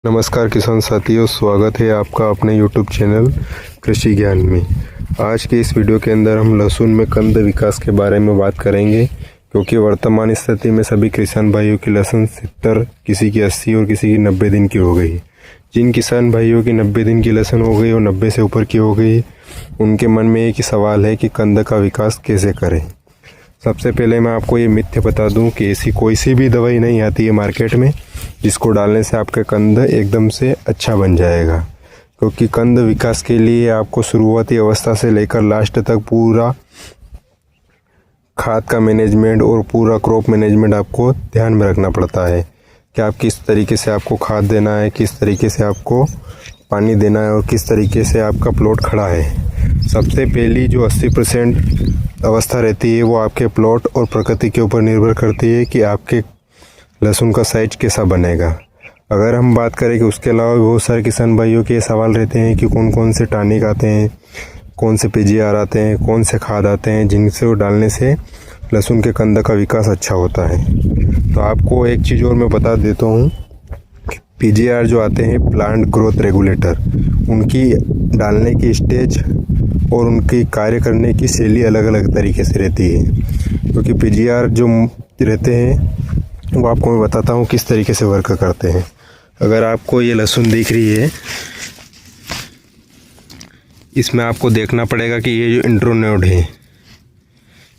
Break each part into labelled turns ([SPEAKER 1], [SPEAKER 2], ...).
[SPEAKER 1] नमस्कार किसान साथियों, स्वागत है आपका अपने YouTube चैनल कृषि ज्ञान में। आज के इस वीडियो के अंदर हम लहसुन में कंद विकास के बारे में बात करेंगे, क्योंकि वर्तमान स्थिति में सभी किसान भाइयों की लहसुन 70, किसी की 80 और किसी की 90 दिन की हो गई। जिन किसान भाइयों की 90 दिन की लहसुन हो गई और 90 से ऊपर की हो गई, उनके मन में एक ही सवाल है कि कंद का विकास कैसे करें। सबसे पहले मैं आपको ये मिथ्य बता दूं कि ऐसी कोई सी भी दवाई नहीं आती है मार्केट में जिसको डालने से आपका कंद एकदम से अच्छा बन जाएगा, क्योंकि कंद विकास के लिए आपको शुरुआती अवस्था से लेकर लास्ट तक पूरा खाद का मैनेजमेंट और पूरा क्रॉप मैनेजमेंट आपको ध्यान में रखना पड़ता है कि आप किस तरीके से आपको खाद देना है, किस तरीके से आपको पानी देना है और किस तरीके से आपका प्लॉट खड़ा है। सबसे पहली जो 80% अवस्था रहती है वो आपके प्लॉट और प्रकृति के ऊपर निर्भर करती है कि आपके लहसुन का साइज कैसा बनेगा। अगर हम बात करें कि उसके अलावा बहुत सारे किसान भाइयों के सवाल रहते हैं कि कौन कौन से टॉनिक आते हैं, कौन से पीजीआर आते हैं, कौन से खाद आते हैं जिनसे वो डालने से लहसुन के कंद का विकास अच्छा होता है। तो आपको एक चीज़ और मैं बता देता हूँ, पीजीआर जो आते हैं प्लांट ग्रोथ रेगुलेटर, उनकी डालने की स्टेज और उनकी कार्य करने की शैली अलग अलग तरीके से रहती है। क्योंकि पीजीआर जो रहते हैं वो आपको मैं बताता हूँ किस तरीके से वर्क करते हैं। अगर आपको ये लहसुन दिख रही है, इसमें आपको देखना पड़ेगा कि ये जो इंट्रोनोड है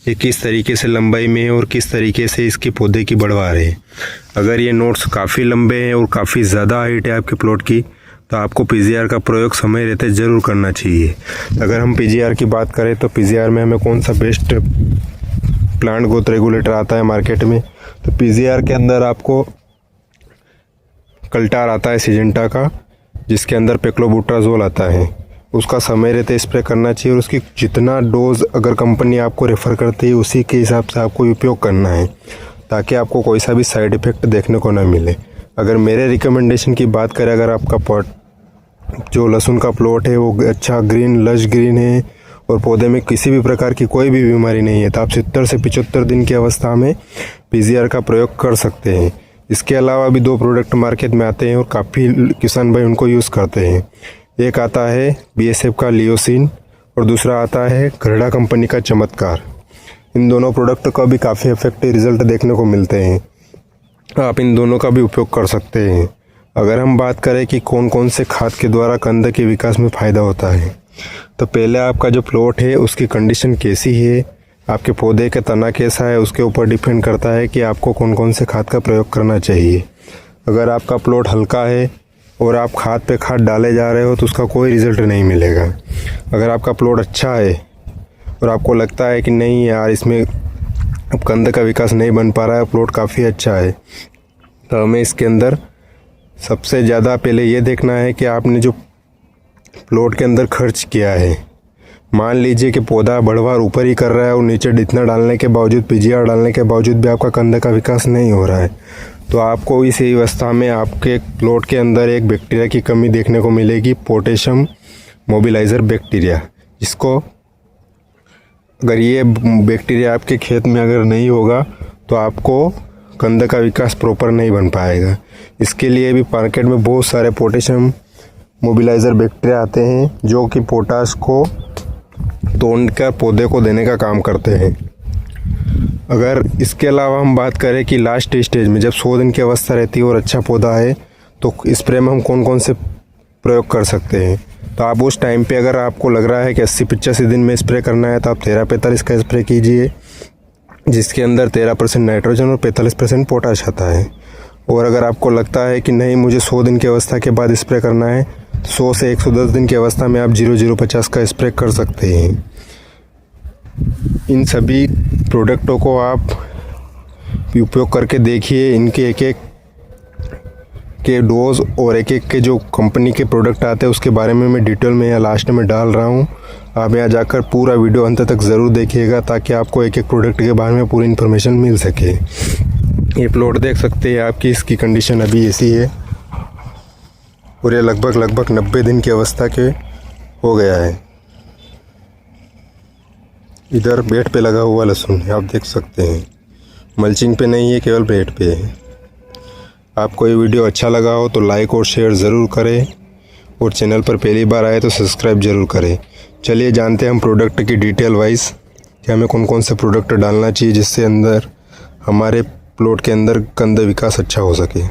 [SPEAKER 1] ये किस तरीके से लंबाई में है और किस तरीके से इसके पौधे की बढ़वार है। अगर ये नोड्स काफ़ी लंबे हैं और काफ़ी ज़्यादा हाइट है आपके प्लॉट की, तो आपको पीजीआर का प्रयोग समय रहते ज़रूर करना चाहिए। अगर हम पीजीआर की बात करें तो पीजीआर में हमें कौन सा बेस्ट प्लांट ग्रोथ रेगुलेटर आता है मार्केट में, तो पीजीआर के अंदर आपको कल्टार आता है सिजेंटा का, जिसके अंदर पेक्लोबुट्राजोल आता है। उसका समय रहते स्प्रे करना चाहिए और उसकी जितना डोज अगर कंपनी आपको रेफ़र करती है उसी के हिसाब से आपको उपयोग करना है, ताकि आपको कोई सा भी साइड इफ़ेक्ट देखने को ना मिले। अगर मेरे रिकमेंडेशन की बात करें, अगर आपका जो लहसुन का प्लॉट है वो अच्छा ग्रीन लश ग्रीन है और पौधे में किसी भी प्रकार की कोई भी बीमारी नहीं है, तो आप 70 से 75 दिन की अवस्था में पीजीआर का प्रयोग कर सकते हैं। इसके अलावा भी 2 प्रोडक्ट मार्केट में आते हैं और काफ़ी किसान भाई उनको यूज़ करते हैं। एक आता है बीएसएफ का लियोसिन और दूसरा आता है गरडा कंपनी का चमत्कार। इन दोनों प्रोडक्ट का भी काफ़ी इफेक्टिव रिजल्ट देखने को मिलते हैं, आप इन दोनों का भी उपयोग कर सकते हैं। अगर हम बात करें कि कौन कौन से खाद के द्वारा कंद के विकास में फ़ायदा होता है, तो पहले आपका जो प्लॉट है उसकी कंडीशन कैसी है, आपके पौधे का तना कैसा है, उसके ऊपर डिपेंड करता है कि आपको कौन कौन से खाद का प्रयोग करना चाहिए। अगर आपका प्लॉट हल्का है और आप खाद पे खाद डाले जा रहे हो तो उसका कोई रिज़ल्ट नहीं मिलेगा। अगर आपका प्लॉट अच्छा है और आपको लगता है कि नहीं यार इसमें अब कंद का विकास नहीं बन पा रहा है, प्लॉट काफ़ी अच्छा है, तो हमें इसके अंदर सबसे ज़्यादा पहले ये देखना है कि आपने जो प्लॉट के अंदर खर्च किया है। मान लीजिए कि पौधा बढ़वार ऊपर ही कर रहा है और नीचे इतना डालने के बावजूद, पीजीआर डालने के बावजूद भी आपका कंद का विकास नहीं हो रहा है, तो आपको इस अवस्था में आपके प्लॉट के अंदर एक बैक्टीरिया की कमी देखने को मिलेगी, पोटेशियम मोबिलाइज़र बैक्टीरिया। जिसको अगर ये बैक्टीरिया आपके खेत में अगर नहीं होगा तो आपको कंद का विकास प्रॉपर नहीं बन पाएगा। इसके लिए भी मार्केट में बहुत सारे पोटेशियम मोबिलाइज़र बैक्टीरिया आते हैं जो कि पोटाश को तोड़कर पौधे को देने का काम करते हैं। अगर इसके अलावा हम बात करें कि लास्ट स्टेज में जब 100 दिन की अवस्था रहती है और अच्छा पौधा है, तो स्प्रे में हम कौन कौन से प्रयोग कर सकते हैं, तो आप उस टाइम पे अगर आपको लग रहा है कि 80-85 दिन में स्प्रे करना है तो आप 13-45 का स्प्रे कीजिए, जिसके अंदर 13% नाइट्रोजन और 45% पोटाश आता है। और अगर आपको लगता है कि नहीं मुझे 100 दिन की अवस्था के बाद स्प्रे करना है, 100 से 110 दिन की अवस्था में आप 0050 का स्प्रे कर सकते हैं। इन सभी प्रोडक्टों को आप उपयोग करके देखिए, इनके एक एक के डोज और एक एक के जो कंपनी के प्रोडक्ट आते हैं उसके बारे में मैं डिटेल में या लास्ट में डाल रहा हूँ। आप यहाँ जाकर पूरा वीडियो अंत तक ज़रूर देखिएगा ताकि आपको एक एक प्रोडक्ट के बारे में पूरी इन्फॉर्मेशन मिल सके। ये प्लॉट देख सकते हैं आपकी, इसकी कंडीशन अभी ऐसी है और ये लगभग 90 दिन की अवस्था के हो गया है। इधर बेड पे लगा हुआ लहसुन है, आप देख सकते हैं, मल्चिंग पे नहीं है, केवल बेड पे है। आपको ये वीडियो अच्छा लगा हो तो लाइक और शेयर ज़रूर करें और चैनल पर पहली बार आए तो सब्सक्राइब ज़रूर करें। चलिए जानते हैं हम प्रोडक्ट की डिटेल वाइज कि हमें कौन कौन से प्रोडक्ट डालना चाहिए जिससे अंदर हमारे प्लॉट के अंदर कंद विकास अच्छा हो सके।